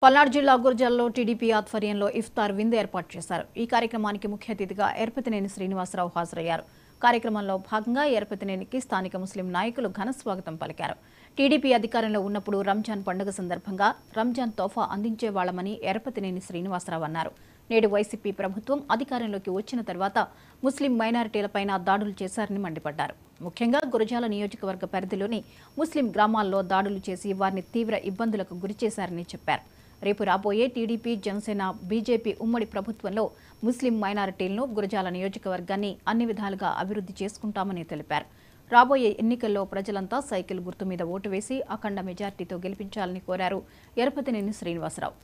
పల్నాడు జిల్లా గుర్జాల్లో టీడీపీ ఆధ్వర్యంలో ఇఫ్తార్ విందు ఏర్పాటు చేశారు. ఈ కార్యక్రమానికి ముఖ్య అతిథిగా ఎర్పతినేని శ్రీనివాసరావు హాజరయ్యారు. కార్యక్రమంలో భాగంగా ఎర్పతినేనికి స్థానిక ముస్లిం నాయకులు ఘన స్వాగతం పలికారు. టీడీపీ అధికారంలో ఉన్నప్పుడు రంజాన్ పండుగ సందర్భంగా రంజాన్ తోఫా అందించేవాళ్లమని ఎర్పతినేని శ్రీనివాసరావు అన్నారు. నేడు వైసీపీ ప్రభుత్వం అధికారంలోకి వచ్చిన తర్వాత ముస్లిం మైనారిటీలపైన దాడులు చేశారని మండిపడ్డారు. ముఖ్యంగా గురజాల నియోజకవర్గ పరిధిలోని ముస్లిం గ్రామాల్లో దాడులు చేసి వారిని తీవ్ర ఇబ్బందులకు గురిచేశారని చెప్పారు. రేపు రాబోయే టీడీపీ, జనసేన, బీజేపీ ఉమ్మడి ప్రభుత్వంలో ముస్లిం మైనారిటీలను, గురజాల నియోజకవర్గాన్ని అన్ని విధాలుగా అభివృద్ధి చేసుకుంటామని తెలిపారు. రాబోయే ఎన్నికల్లో ప్రజలంతా సైకిల్ గుర్తు మీద ఓటు వేసి అఖండ మెజార్టీతో గెలిపించాలని కోరారు ఎర్పతినేని శ్రీనివాసరావు.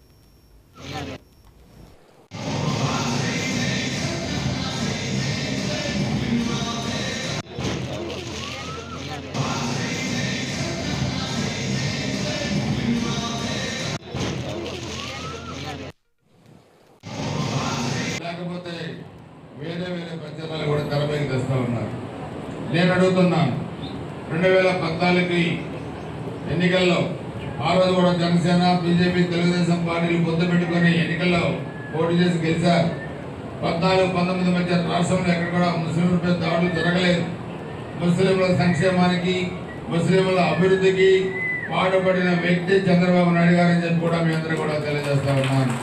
లేకపోతే వేరే ప్రచారాలు కూడా తెరపైకి తెస్తా ఉన్నారు. నేను అడుగుతున్నాను, 2014 ఎన్నికల్లో ఆ రోజు కూడా జనసేన, బీజేపీ, తెలుగుదేశం పార్టీలు పొత్తు పెట్టుకుని ఎన్నికల్లో పోటీ చేసి గెలిచారు. 14-19 మధ్య రాష్ట్రంలో ఎక్కడ కూడా ముస్లింలపై దాడులు జరగలేదు. ముస్లింల సంక్షేమానికి, ముస్లింల అభివృద్ధికి పాటుపడిన వ్యక్తి చంద్రబాబు నాయుడు గారని చెప్పి కూడా మీ అందరూ కూడా తెలియజేస్తా ఉన్నాను.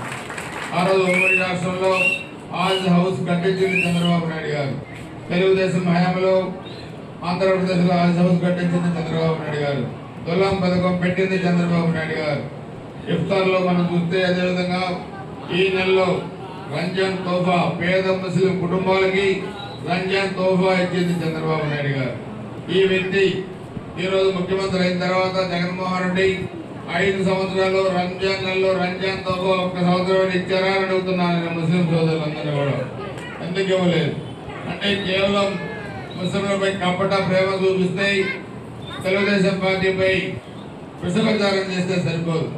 ఆ రోజు ఉమ్మడి రాష్ట్రంలో ఆజ్ హౌస్ కట్టించింది చంద్రబాబు నాయుడు గారు. తెలుగుదేశం హయాంలో ఆంధ్రప్రదేశ్లో ఆజ్ హౌస్ కట్టించింది చంద్రబాబు నాయుడు గారు. తులం పథకం పెట్టింది చంద్రబాబు నాయుడు గారు. ఇఫ్తార్లో మనం చూస్తే అదేవిధంగా ఈ నెలలో రంజాన్ తోఫా పేద ముస్లిం కుటుంబాలకి రంజాన్ తోఫా ఇచ్చింది చంద్రబాబు నాయుడు గారు. ఈ వ్యక్తి ఈరోజు ముఖ్యమంత్రి అయిన తర్వాత జగన్మోహన్ రెడ్డి 5 సంవత్సరాలు రంజాన్ నెలలో రంజాన్ తోఫా 1 సంవత్సరం ఇచ్చారా అని అడుగుతున్నాను నేను ముస్లిం సోదరులందరూ కూడా. ఎందుకు ఇవ్వలేదు అంటే కేవలం ముస్లింలపై కపట ప్రేమ చూపిస్తే, తెలుగుదేశం పార్టీపై విషప్రచారం చేస్తే సరిపోదు.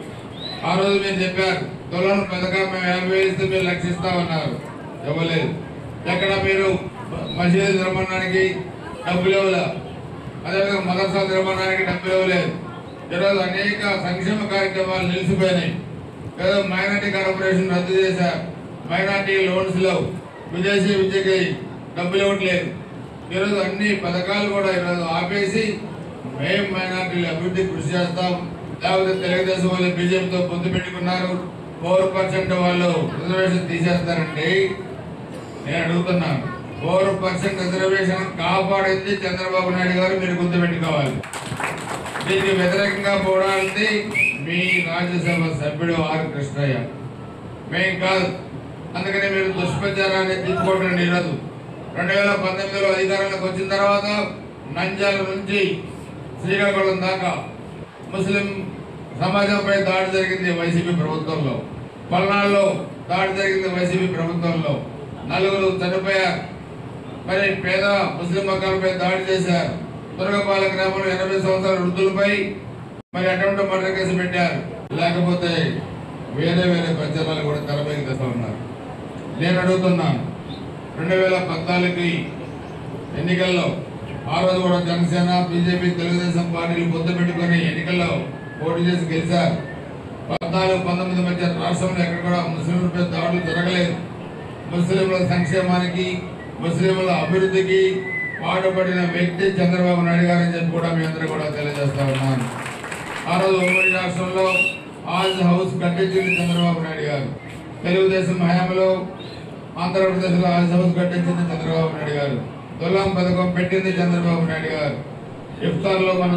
ఆ రోజు మీరు చెప్పారు తులం పథకం మేము 50 ఇస్తే మీరు లక్షిస్తామన్నారు, ఇవ్వలేదు. ఎక్కడ మీరు మసీదు నిర్మాణానికి డబ్బులు ఇవ్వలేదు, అదేవిధంగా మదర్సా నిర్మాణానికి డబ్బులు ఇవ్వలేదు. ఈరోజు అనేక సంక్షేమ కార్యక్రమాలు నిలిచిపోయినాయి. ఏదో మైనార్టీ కార్పొరేషన్ రద్దు చేశారు, మైనార్టీ లోన్స్లో విదేశీ విద్యకి డబ్బులు ఇవ్వట్లేదు. ఈరోజు అన్ని పథకాలు కూడా ఈరోజు ఆపేసి మేము మైనార్టీల అభివృద్ధి కృషి చేస్తాం. లేకపోతే తెలుగుదేశం వాళ్ళు బీజేపీతో పొత్తు పెట్టుకున్నారు, 4% వాళ్ళు రిజర్వేషన్ తీసేస్తారండి. నేను అడుగుతున్నాను, 4% రిజర్వేషన్ కాపాడింది చంద్రబాబు నాయుడు గారు, మీరు గుర్తుపెట్టుకోవాలి. దీనికి వ్యతిరేకంగా పోరాడింది మీ రాజ్యసభ సభ్యుడు ఆర్ కృష్ణయ్య, మేం కాదు. అందుకని మీరు దుష్ప్రచారాన్ని తీసుకోండి. ఈరోజు 2019లో అధికారంలోకి వచ్చిన తర్వాత నంద్యాల నుంచి శ్రీకాకుళం దాకా ముస్లిం సమాజంపై దాడి జరిగింది వైసీపీ ప్రభుత్వంలో. పల్నాడులో దాడి జరిగింది వైసీపీ ప్రభుత్వంలో. 4 చనిపోయారు. మరి పేద ముస్లిం మకాలపై దాడి చేశారు. దుర్గపాల గ్రామంలో 80 సంవత్సరాల వృద్ధులపై మరి అటువంటి మర్డర్ కేసు పెట్టారు. లేకపోతే వేరే ప్రచారాలు కూడా తెరపైకి తెస్తా ఉన్నారు. నేను అడుగుతున్నాను, 2014 ఎన్నికల్లో ఆ రోజు కూడా జనసేన, బీజేపీ, తెలుగుదేశం పార్టీలు పొత్తు పెట్టుకుని ఎన్నికల్లో పోటీ చేసి గెలిచారు. 14-19 మధ్య రాష్ట్రంలో ఎక్కడ కూడా ముస్లింలపై దాడులు జరగలేదు. ముస్లింల సంక్షేమానికి, ముస్లింల అభివృద్ధికి పాటుపడిన వ్యక్తి చంద్రబాబు నాయుడు గారని చెప్పి కూడా మీ అందరూ కూడా తెలియజేస్తా ఉన్నాను. ఆ రోజు ఉమ్మడి రాష్ట్రంలో ఆజ్ హౌస్ కట్టించింది చంద్రబాబు నాయుడు గారు. తెలుగుదేశం హయాంలో ఆంధ్రప్రదేశ్లో ఆజ్ హౌస్ కట్టించింది చంద్రబాబు నాయుడు గారు. తులం పథకం పెట్టింది చంద్రబాబు నాయుడు గారు. ఇఫ్తార్లో మనం